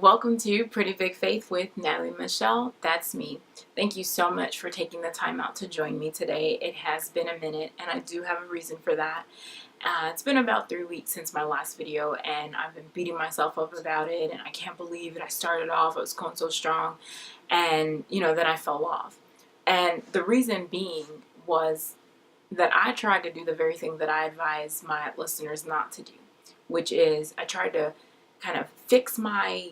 welcome to Pretty Big Faith with Natalie Michelle. That's me. Thank you so much for taking the time out to join me today. It has been a minute, and I do have a reason for that. It's been about 3 weeks since my last video, and I've been beating myself up about it, and I can't believe it. I started off, I was going so strong, and then I fell off. And the reason being was that I tried to do the very thing that I advise my listeners not to do, which is I tried to kind of fix my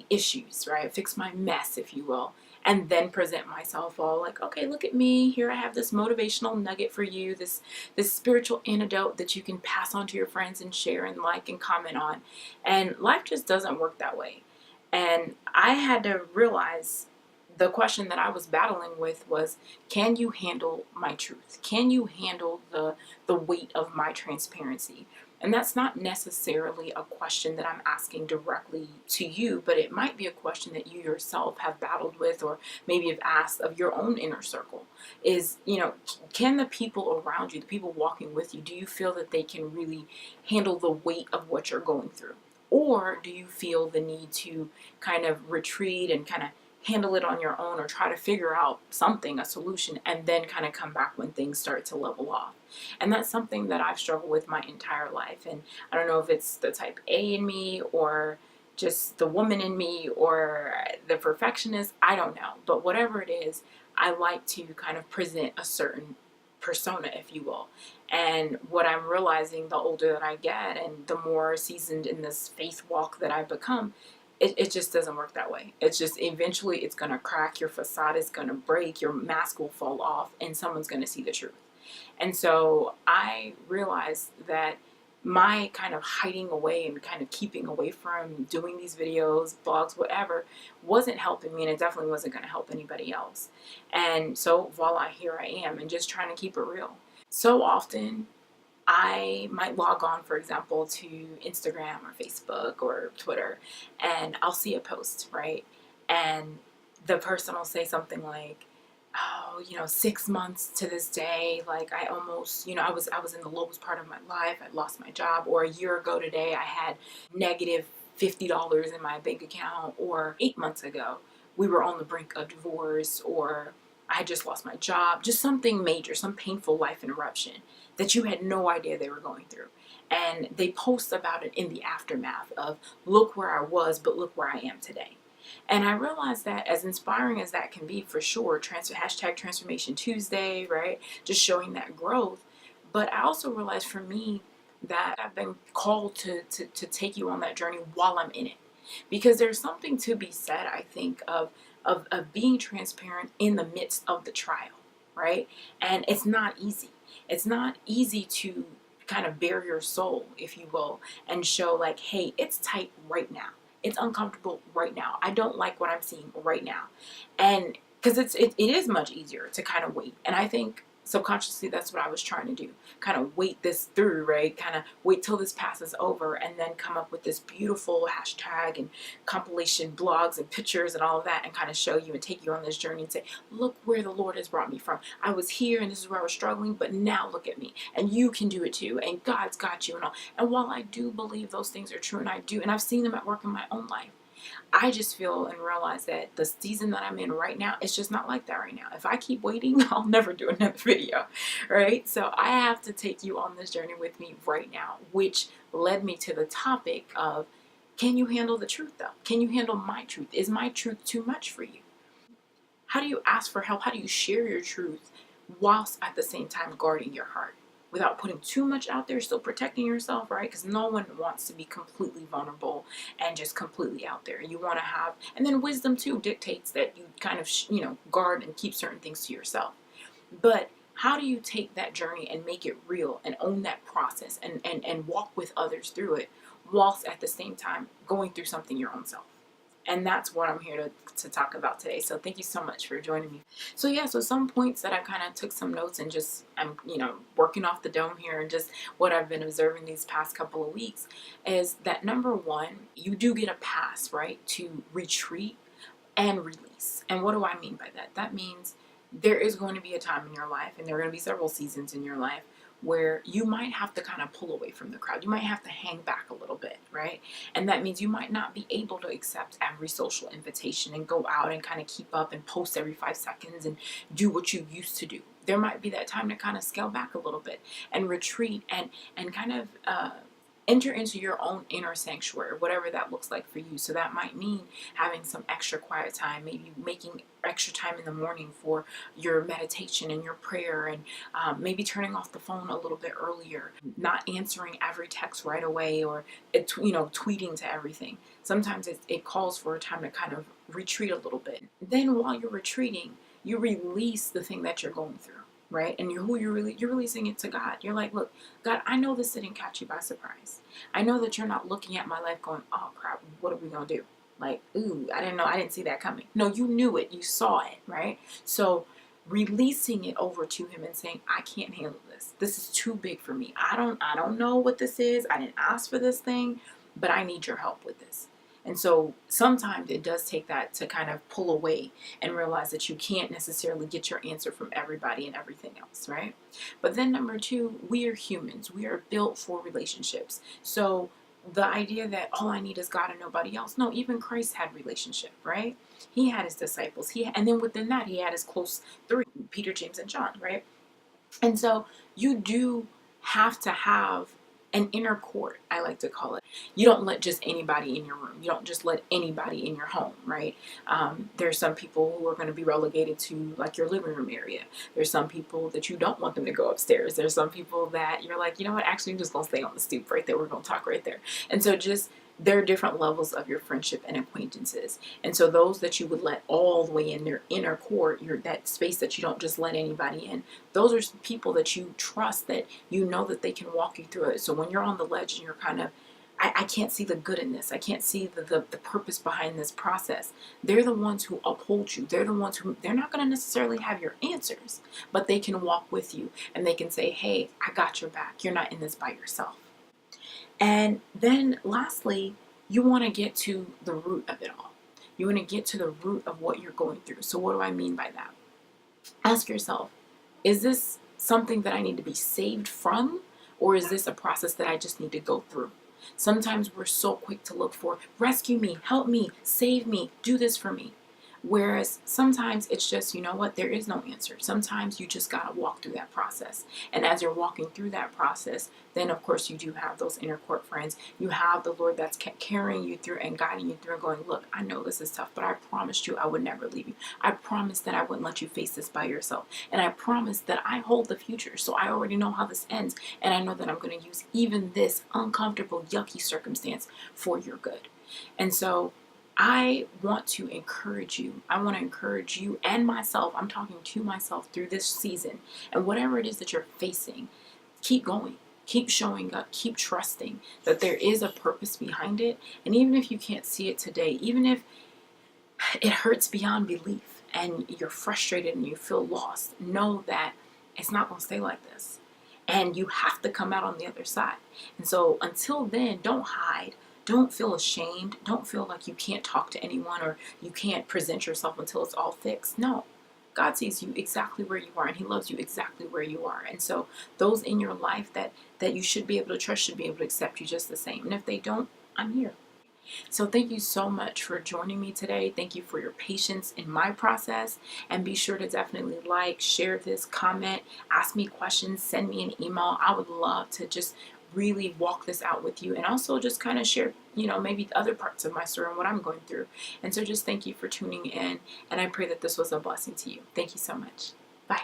issues, right? Fix my mess, if you will, and then present myself all like, okay, look at me. Here I have this motivational nugget for you, this spiritual antidote that you can pass on to your friends and share and like and comment on. And life just doesn't work that way. And I had to realize the question that I was battling with was, can you handle my truth? Can you handle the weight of my transparency? And that's not necessarily a question that I'm asking directly to you, but it might be a question that you yourself have battled with, or maybe have asked of your own inner circle. Is, can the people around you, the people walking with you, do you feel that they can really handle the weight of what you're going through? Or do you feel the need to kind of retreat and kind of handle it on your own, or try to figure out something, a solution, and then kind of come back when things start to level off? And that's something that I've struggled with my entire life. And I don't know if it's the type A in me, or just the woman in me, or the perfectionist. I don't know. But whatever it is, I like to kind of present a certain persona, if you will. And what I'm realizing the older that I get and the more seasoned in this faith walk that I've become, it just doesn't work that way. It's just eventually it's going to crack, your facade is going to break, your mask will fall off, and someone's going to see the truth. And so I realized that my kind of hiding away and kind of keeping away from doing these videos, blogs, whatever, wasn't helping me, and it definitely wasn't going to help anybody else. And so voila, here I am, and just trying to keep it real. So often I might log on, for example, to Instagram or Facebook or Twitter, and I'll see a post, right? And the person will say something like, oh, 6 months to this day, like I almost, I was in the lowest part of my life. I lost my job. Or a year ago today, I had negative $50 in my bank account. Or 8 months ago, we were on the brink of divorce. Or I had just lost my job. Just something major, some painful life interruption that you had no idea they were going through. And they post about it in the aftermath of, look where I was, but look where I am today. And I realized that, as inspiring as that can be, for sure, hashtag Transformation Tuesday, right? Just showing that growth. But I also realized for me that I've been called to take you on that journey while I'm in it. Because there's something to be said, I think, of being transparent in the midst of the trial, right? And it's not easy. It's not easy to kind of bare your soul, if you will, and show like, hey, it's tight right now. It's uncomfortable right now. I don't like what I'm seeing right now. And because it is much easier to kind of wait. And I think subconsciously that's what I was trying to do. Kind of wait this through, right? Kind of wait till this passes over, and then come up with this beautiful hashtag and compilation blogs and pictures and all of that, and kind of show you and take you on this journey and say, look where the Lord has brought me from. I was here and this is where I was struggling, but now look at me. And you can do it too. And God's got you and all. And while I do believe those things are true, and I do, and I've seen them at work in my own life, I just feel and realize that the season that I'm in right now, it's just not like that right now. If I keep waiting, I'll never do another video, right? So I have to take you on this journey with me right now, which led me to the topic of, can you handle the truth though? Can you handle my truth? Is my truth too much for you? How do you ask for help? How do you share your truth whilst at the same time guarding your heart? Without putting too much out there, still protecting yourself, right? Because no one wants to be completely vulnerable and just completely out there. You want to have, and then wisdom too dictates that you kind of, guard and keep certain things to yourself. But how do you take that journey and make it real and own that process and walk with others through it, whilst at the same time going through something your own self? And that's what I'm here to talk about today. So thank you so much for joining me. So some points that I kind of took some notes, and just I'm working off the dome here, and just what I've been observing these past couple of weeks is that, number one, you do get a pass, right, to retreat and release. And what do I mean by that? That means there is going to be a time in your life, and there are going to be several seasons in your life, where you might have to kind of pull away from the crowd. You might have to hang back a little bit, right? And that means you might not be able to accept every social invitation and go out and kind of keep up and post every 5 seconds and do what you used to do. There might be that time to kind of scale back a little bit and retreat and kind of enter into your own inner sanctuary, whatever that looks like for you. So that might mean having some extra quiet time, maybe making extra time in the morning for your meditation and your prayer, and maybe turning off the phone a little bit earlier, not answering every text right away, or tweeting to everything. Sometimes it calls for a time to kind of retreat a little bit. Then while you're retreating, you release the thing that you're going through, right? And you're releasing it to God. You're like, look, God, I know this didn't catch you by surprise. I know that you're not looking at my life going, oh crap, what are we gonna do? Like, ooh, I didn't see that coming. No, you knew it, you saw it, right? So releasing it over to him and saying, I can't handle this. This is too big for me. I don't know what this is. I didn't ask for this thing, but I need your help with this. And so sometimes it does take that to kind of pull away and realize that you can't necessarily get your answer from everybody and everything else, right? But then number two, we are humans. We are built for relationships. So the idea that all I need is God and nobody else. No, even Christ had relationship, right? He had his disciples. And then within that, he had his close three, Peter, James, and John, right? And so you do have to have an inner court, I like to call it. You don't let just anybody in your room. You don't just let anybody in your home, right? There's some people who are going to be relegated to like your living room area. There's some people that you don't want them to go upstairs. There's some people that you're like, you know what, actually I'm just going to stay on the stoop right there. We're going to talk right there. And so there are different levels of your friendship and acquaintances. And so those that you would let all the way in their inner court, that space that you don't just let anybody in, those are people that you trust, that you know that they can walk you through it. So when you're on the ledge and you're kind of, I can't see the good in this. I can't see the purpose behind this process. They're the ones who uphold you. They're the ones who, they're not going to necessarily have your answers, but they can walk with you and they can say, hey, I got your back. You're not in this by yourself. And then lastly, you want to get to the root of it all. You want to get to the root of what you're going through. So what do I mean by that? Ask yourself, is this something that I need to be saved from? Or is this a process that I just need to go through? Sometimes we're so quick to look for, rescue me, help me, save me, do this for me. Whereas sometimes it's just, you know what, there is no answer. Sometimes you just got to walk through that process. And as you're walking through that process, then of course you do have those inner court friends. You have the Lord that's carrying you through and guiding you through and going, look, I know this is tough, but I promised you I would never leave you. I promised that I wouldn't let you face this by yourself. And I promised that I hold the future. So I already know how this ends. And I know that I'm going to use even this uncomfortable, yucky circumstance for your good. And so I want to encourage you. I want to encourage you and myself. I'm talking to myself through this season. And whatever it is that you're facing, keep going. Keep showing up. Keep trusting that there is a purpose behind it. And even if you can't see it today, even if it hurts beyond belief and you're frustrated and you feel lost, know that it's not going to stay like this. And you have to come out on the other side. And so until then, don't hide. Don't feel ashamed. Don't feel like you can't talk to anyone or you can't present yourself until it's all fixed. No. God sees you exactly where you are and he loves you exactly where you are. And so those in your life that you should be able to trust should be able to accept you just the same. And if they don't, I'm here. So thank you so much for joining me today. Thank you for your patience in my process. And be sure to definitely like, share this, comment, ask me questions, send me an email. I would love to just really walk this out with you and also just kind of share, maybe other parts of my story and what I'm going through. And so just thank you for tuning in. And I pray that this was a blessing to you. Thank you so much. Bye.